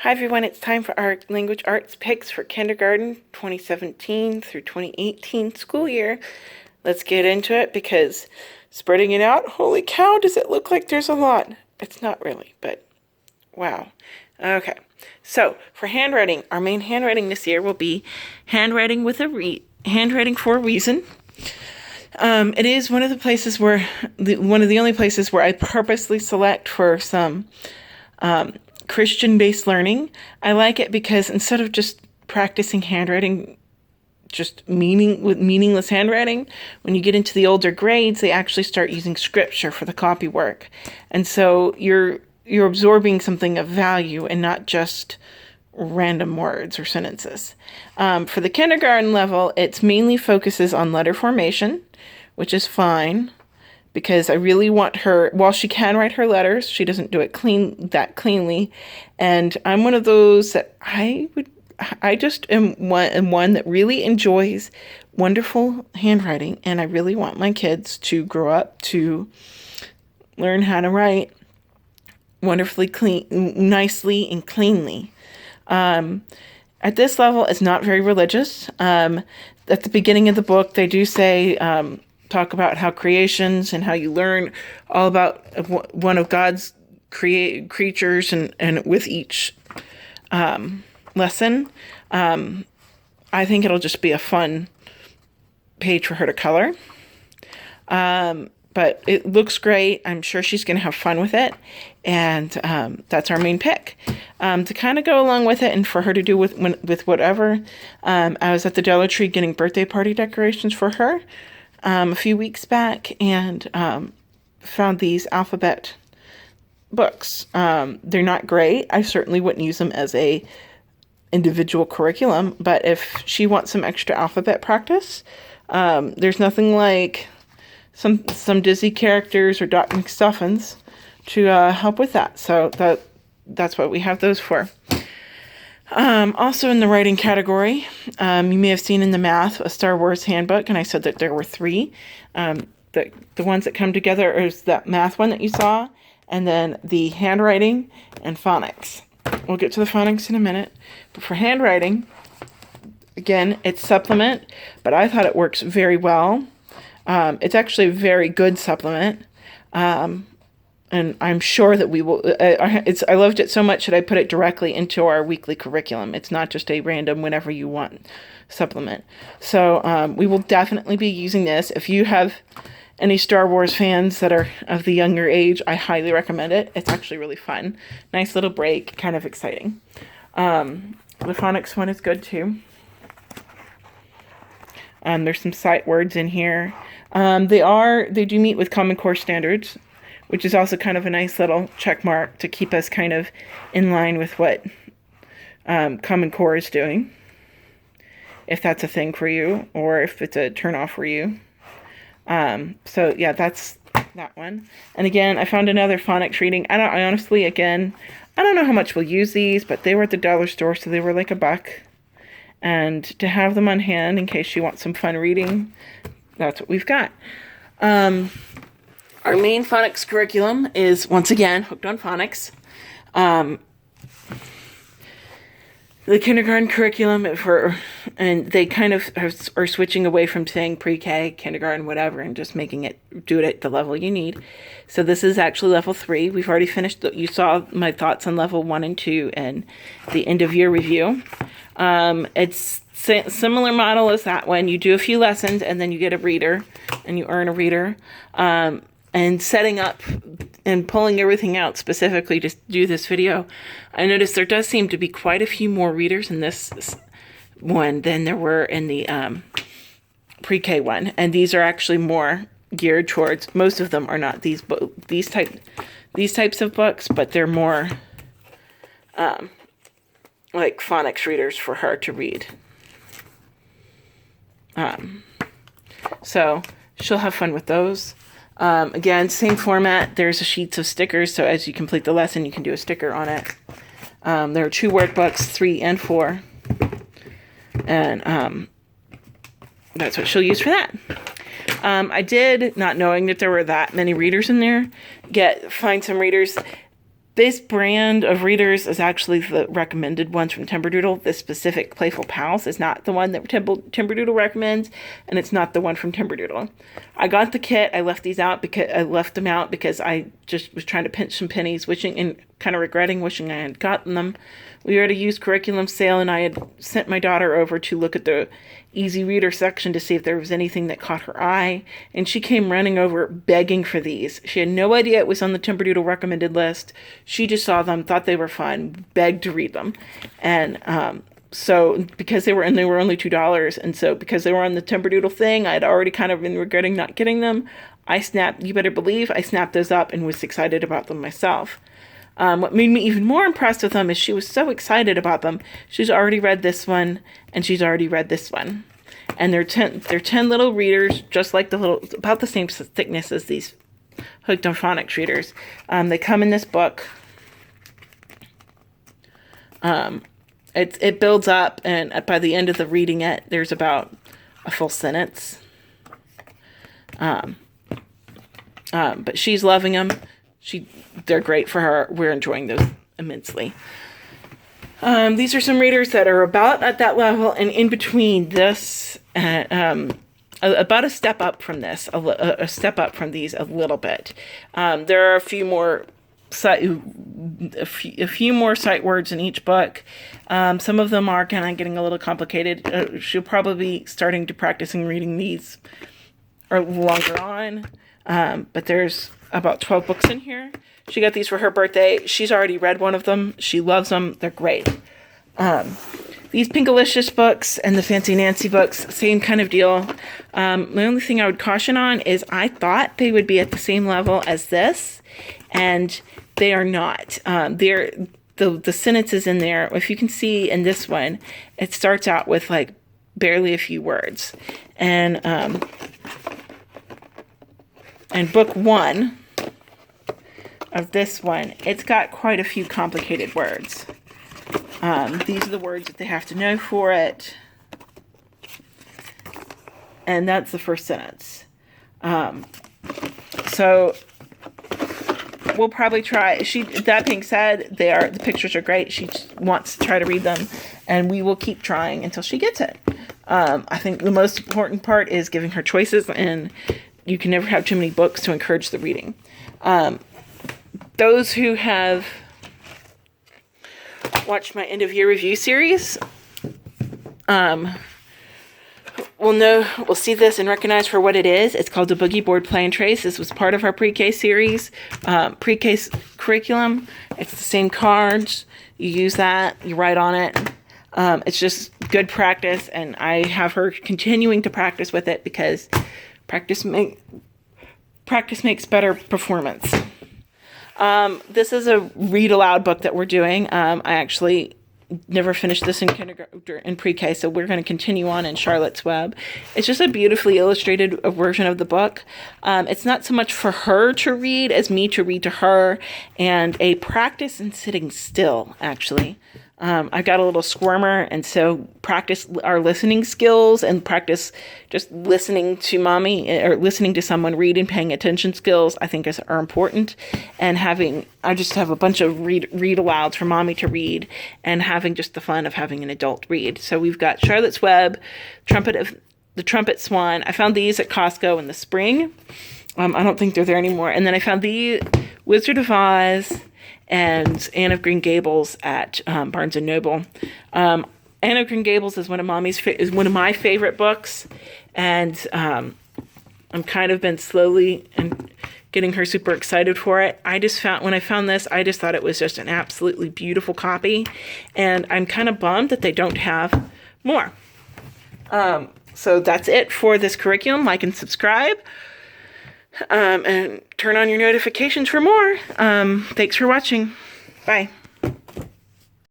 Hi everyone, it's time for our language arts picks for kindergarten 2017 through 2018 school year. Let's get into it because spreading it out, holy cow, does it look like there's a lot. It's not really, but wow. Okay, so for handwriting, our main handwriting this year will be handwriting for a reason. It is one of the places where, one of the only places where I purposely select for some Christian-based learning. I like it because instead of just practicing handwriting, just meaningless handwriting, when you get into the older grades, they actually start using scripture for the copy work. And so you're absorbing something of value and not just random words or sentences. For the kindergarten level, it mainly focuses on letter formation, which is fine, because I really want her, while she can write her letters, she doesn't do it cleanly. And I'm one of those that I just am one that really enjoys wonderful handwriting. And I really want my kids to grow up to learn how to write wonderfully nicely and cleanly. At this level, it's not very religious. At the beginning of the book, they do say, talk about how creations and how you learn all about one of God's creatures and with each lesson. I think it'll just be a fun page for her to color. But it looks great. I'm sure she's going to have fun with it. And that's our main pick. To kind of go along with it and for her to do with whatever, I was at the Dollar Tree getting birthday party decorations for her a few weeks back and found these alphabet books. They're not great. I certainly wouldn't use them as a individual curriculum, but if she wants some extra alphabet practice, there's nothing like some Disney characters or Doc McStuffins to help with that. So that's what we have those for. Also in the writing category, you may have seen in the math a Star Wars handbook, and I said that there were three. The ones that come together is that math one that you saw, and then the handwriting and phonics. We'll get to the phonics in a minute. But for handwriting, again, it's supplement, but I thought it works very well. It's actually a very good supplement. And I'm sure that we will, I loved it so much that I put it directly into our weekly curriculum. It's not just a random whenever you want supplement. So we will definitely be using this. If you have any Star Wars fans that are of the younger age, I highly recommend it. It's actually really fun. Nice little break, kind of exciting. The phonics one is good too. There's some sight words in here. They do meet with Common Core standards, which is also kind of a nice little check mark to keep us kind of in line with what Common Core is doing, if that's a thing for you, or if it's a turn-off for you. So yeah, that's that one. And again, I found another phonics reading. I honestly, again, I don't know how much we'll use these, but they were at the dollar store, so they were like $1. And to have them on hand in case you want some fun reading, that's what we've got. Our main phonics curriculum is, once again, Hooked on Phonics. The kindergarten curriculum, and they kind of are switching away from saying pre-K, kindergarten, whatever, and just do it at the level you need. So this is actually level 3. We've already finished, you saw my thoughts on level 1 and 2 and the end of year review. It's similar model as that one. You do a few lessons and then you get a reader and you earn a reader. And setting up and pulling everything out specifically to do this video, I noticed there does seem to be quite a few more readers in this one than there were in the pre-K one. And these are actually more geared towards, most of them are not these types of books, but they're more like phonics readers for her to read. So she'll have fun with those. Again, same format. There's sheets of stickers, so as you complete the lesson, you can do a sticker on it. There are 2 workbooks, 3 and 4. And that's what she'll use for that. I did, not knowing that there were that many readers in there, find some readers This brand of readers is actually the recommended ones from Timberdoodle. This specific Playful Pals is not the one that Timberdoodle recommends, and it's not the one from Timberdoodle. I got the kit. I left them out because I just was trying to pinch some pennies, wishing and kind of regretting wishing I had gotten them. We were at a used curriculum sale, and I had sent my daughter over to look at the easy reader section to see if there was anything that caught her eye, and she came running over begging for these. She had no idea it was on the Timberdoodle recommended list. She just saw them, thought they were fun, begged to read them. And so because they were only $2, and so because they were on the Timberdoodle thing, I'd already kind of been regretting not getting them. You better believe I snapped those up and was excited about them myself. What made me even more impressed with them is she was so excited about them. She's already read this one, and she's already read this one. And they're 10 little readers, just like about the same thickness as these Hooked on Phonics readers. They come in this book. It builds up, and by the end of the reading it, there's about a full sentence. But she's loving them. They're great for her. We're enjoying those immensely. These are some readers that are about at that level, and in between this, about a step up from this, a step up from these a little bit. There are a few more sight words in each book. Some of them are kind of getting a little complicated. She'll probably be starting to practicing reading these or longer on. But there's about 12 books in here. She got these for her birthday. She's already read one of them. She loves them. They're great. These Pinkalicious books and the Fancy Nancy books, same kind of deal. The only thing I would caution on is I thought they would be at the same level as this, and they are not. The sentences in there, if you can see in this one, it starts out with like barely a few words. And book one of this one, it's got quite a few complicated words. These are the words that they have to know for it. And that's the first sentence. So we'll probably try. That being said, the pictures are great. She wants to try to read them, and we will keep trying until she gets it. I think the most important part is giving her choices, and you can never have too many books to encourage the reading. Those who have watched my end of year review series will see this and recognize for what it is. It's called the Boogie Board Play and Trace. This was part of our pre-K series, pre-K curriculum. It's the same cards. You use that, you write on it. It's just good practice, and I have her continuing to practice with it because practice makes better performance. This is a read aloud book that we're doing. I actually never finished this in kindergarten and pre-K, so we're going to continue on in Charlotte's Web. It's just a beautifully illustrated version of the book. It's not so much for her to read as me to read to her, and a practice in sitting still, actually. I've got a little squirmer, and so practice our listening skills and practice just listening to mommy or listening to someone read and paying attention skills, I think are important. And I just have a bunch of read alouds for mommy to read, and having just the fun of having an adult read. So we've got Charlotte's Web, the Trumpet Swan. I found these at Costco in the spring. I don't think they're there anymore. And then I found the Wizard of Oz and Anne of Green Gables at Barnes & Noble. Anne of Green Gables is one of my favorite books, and I'm kind of been slowly and getting her super excited for it. When I found this, I just thought it was just an absolutely beautiful copy, and I'm kind of bummed that they don't have more. So that's it for this curriculum. Like and subscribe. And turn on your notifications for more. Thanks for watching. Bye.